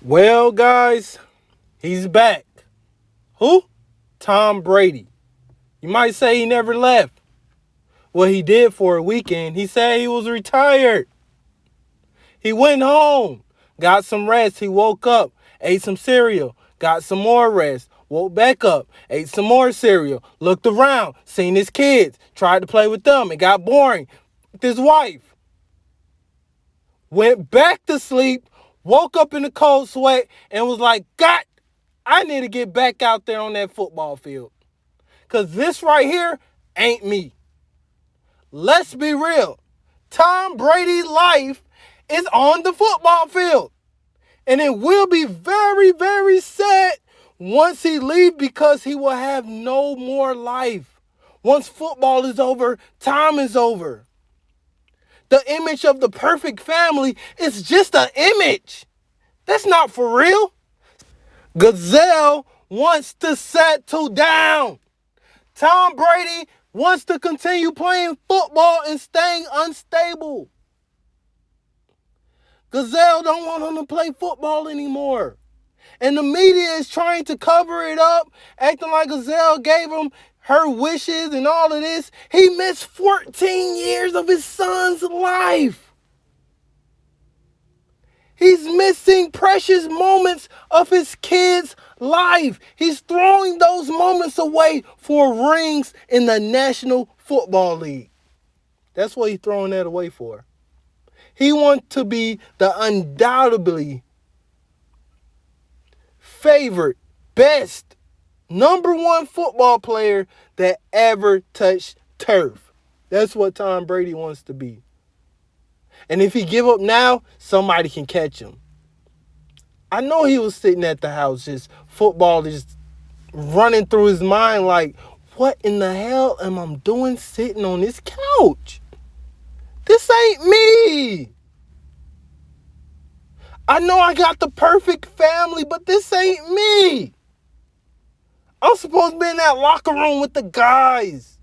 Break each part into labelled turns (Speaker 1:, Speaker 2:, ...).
Speaker 1: Well, guys, he's back. Who? Tom Brady. You might say he never left. Well, he did for a weekend. He said he was retired. He went home, got some rest. He woke up, ate some cereal, got some more rest, woke back up, ate some more cereal, looked around, seen his kids, tried to play with them. It got boring with his wife. Went back to sleep, woke up in the cold sweat, and was like, God, I need to get back out there on that football field. Because this right here ain't me. Let's be real. Tom Brady's life is on the football field. And it will be very, very sad once he leaves because he will have no more life. Once football is over, time is over. The image of the perfect family is just an image. That's not for real. Gisele wants to settle down. Tom Brady wants to continue playing football and staying unstable. Gisele don't want him to play football anymore. And the media is trying to cover it up, acting like Gisele gave him her wishes and all of this. He missed 14 years of his son's life. He's missing precious moments of his kid's life. He's throwing those moments away for rings in the National Football League. That's what he's throwing that away for. He wants to be the undoubtedly favorite, best, number one football player that ever touched turf. That's what Tom Brady wants to be. And if he give up now, somebody can catch him. I know he was sitting at the house, just football just running through his mind like, what in the hell am I doing sitting on this couch? This ain't me. I know I got the perfect family, but this ain't me. I'm supposed to be in that locker room with the guys,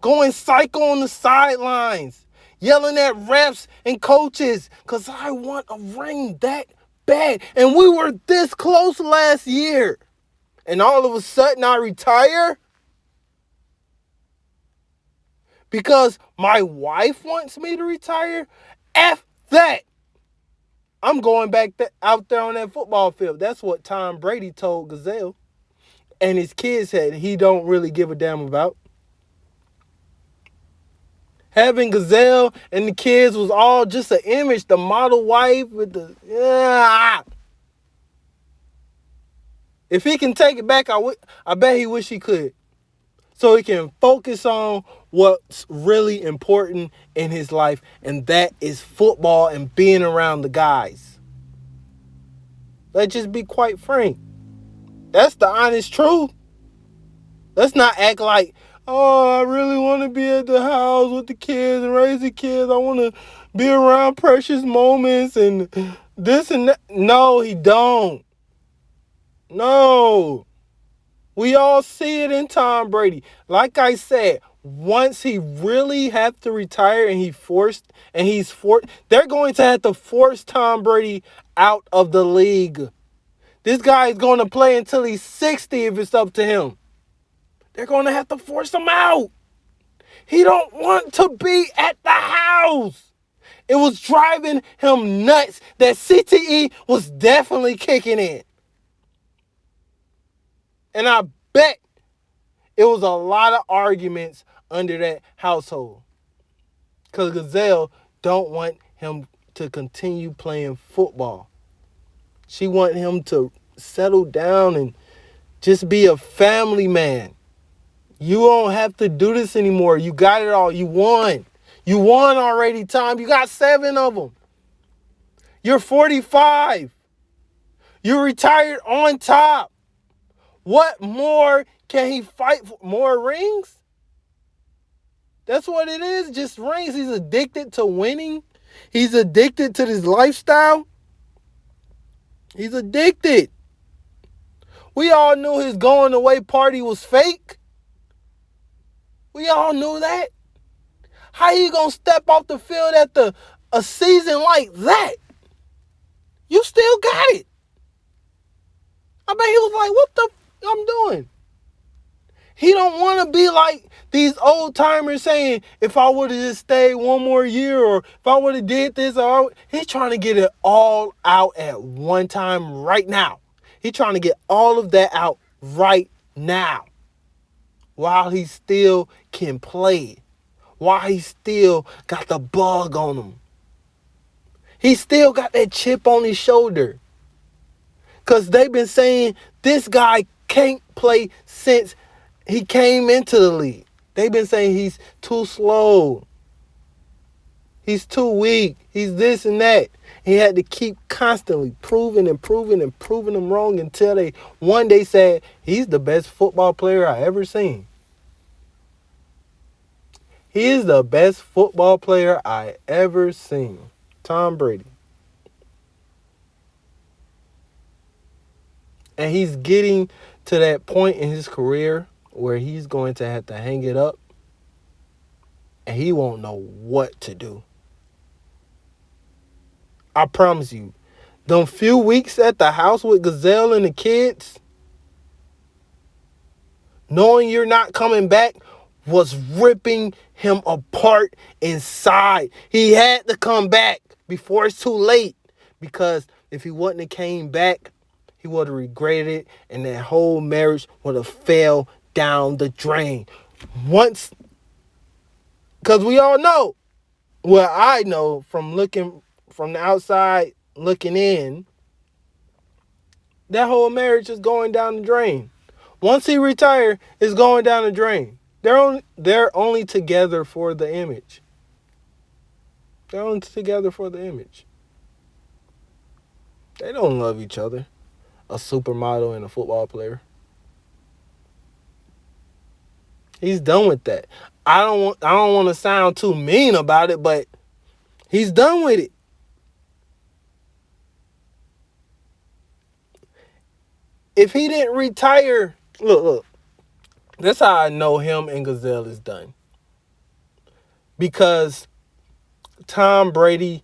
Speaker 1: going psycho on the sidelines, yelling at refs and coaches because I want a ring that bad. And we were this close last year. And all of a sudden I retire because my wife wants me to retire? F that. I'm going back out there on that football field. That's what Tom Brady told Gisele. And his kids said he don't really give a damn about. Having Gisele and the kids was all just an image. The model wife with the... Yeah. If he can take it back, I bet he wish he could. So he can focus on what's really important in his life. And that is football and being around the guys. Let's just be quite frank. That's the honest truth. Let's not act like, oh, I really want to be at the house with the kids and raise the kids. I want to be around precious moments and this and that. No, he don't. No. We all see it in Tom Brady. Like I said, once he really have to retire and they're going to have to force Tom Brady out of the league. This guy is going to play until he's 60 if it's up to him. They're going to have to force him out. He don't want to be at the house. It was driving him nuts that CTE was definitely kicking in. And I bet it was a lot of arguments under that household. Because Gisele don't want him to continue playing football. She want him to settle down and just be a family man. You don't have to do this anymore. You got it all. You won. You won already, Tom. You got 7 of them. You're 45. You retired on top. What more can he fight for? More rings? That's what it is. Just rings. He's addicted to winning. He's addicted to this lifestyle. He's addicted. We all knew his going away party was fake. We all knew that. How you gonna step off the field after a season like that? You still got it. I bet he was like, what the I'm doing? He don't want to be like these old timers saying, if I would have just stayed one more year, or if I would have did this, he's trying to get it all out at one time right now. He's trying to get all of that out right now while he still can play, while he still got the bug on him. He still got that chip on his shoulder. Because they've been saying this guy can't play since he came into the league. They've been saying he's too slow. He's too weak. He's this and that. He had to keep constantly proving them wrong until they one day said he's the best football player I ever seen. He is the best football player I ever seen. Tom Brady. And he's getting to that point in his career where he's going to have to hang it up and he won't know what to do. I promise you, them few weeks at the house with Gisele and the kids, knowing you're not coming back was ripping him apart inside. He had to come back before it's too late, because if he wouldn't have came back, he would have regretted it, and that whole marriage would have fell down the drain. Once, because we all know, well, I know from looking from the outside, looking in, that whole marriage is going down the drain. Once he retired, it's going down the drain. They're only together for the image. They're only together for the image. They don't love each other. A supermodel and a football player. He's done with that. I don't want to sound too mean about it, but he's done with it. If he didn't retire, look. That's how I know him and Gisele is done. Because Tom Brady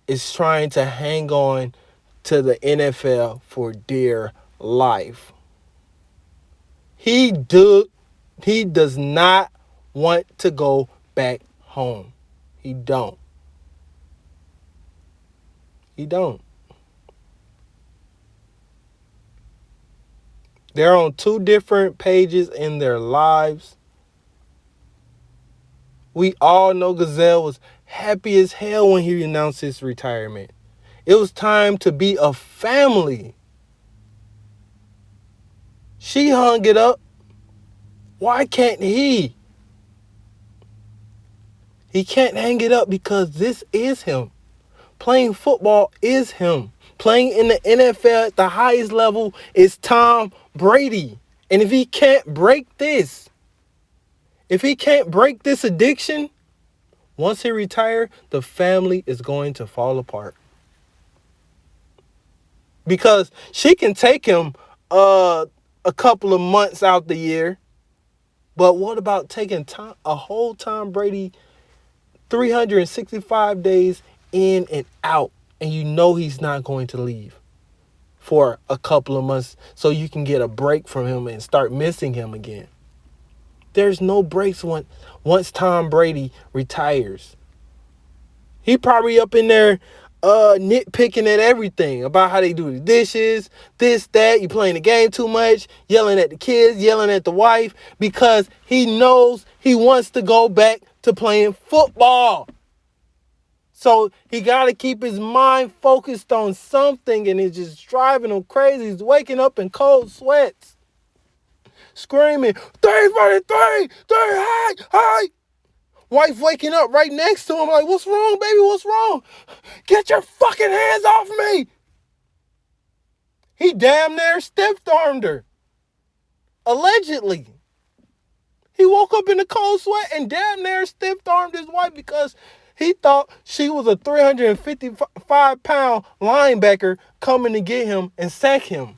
Speaker 1: is trying to hang on to the NFL for dear life. He does not want to go back home. He don't. They're on two different pages in their lives. We all know Gisele was happy as hell when he announced his retirement. It was time to be a family. She hung it up. Why can't he? He can't hang it up because this is him. Playing football is him. Playing in the NFL at the highest level is Tom Brady. And if he can't break this, addiction, once he retires, the family is going to fall apart. Because she can take him a couple of months out the year. But what about taking a whole Tom Brady 365 days in and out, and you know he's not going to leave for a couple of months so you can get a break from him and start missing him again? There's no breaks once Tom Brady retires. He probably up in there nitpicking at everything about how they do the dishes, this, that. You playing the game too much, yelling at the kids, yelling at the wife, because he knows he wants to go back to playing football. So he got to keep his mind focused on something, and it's just driving him crazy. He's waking up in cold sweats, screaming, 343, 3, hi. Wife waking up right next to him like, what's wrong, baby? What's wrong? Get your fucking hands off me. He damn near stiff-armed her. Allegedly. He woke up in a cold sweat and damn near stiff-armed his wife because he thought she was a 355-pound linebacker coming to get him and sack him.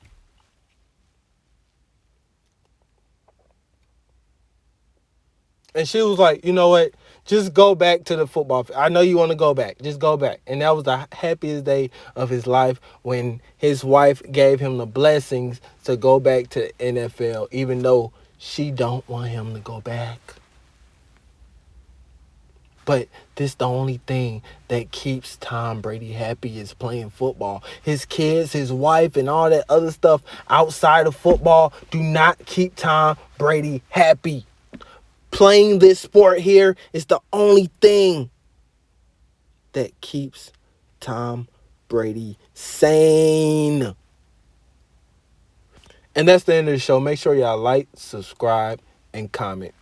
Speaker 1: And she was like, you know what? Just go back to the football. I know you want to go back. Just go back. And that was the happiest day of his life when his wife gave him the blessings to go back to the NFL, even though she don't want him to go back. But this the only thing that keeps Tom Brady happy is playing football. His kids, his wife, and all that other stuff outside of football do not keep Tom Brady happy. Playing this sport here is the only thing that keeps Tom Brady sane. And that's the end of the show. Make sure y'all like, subscribe, and comment.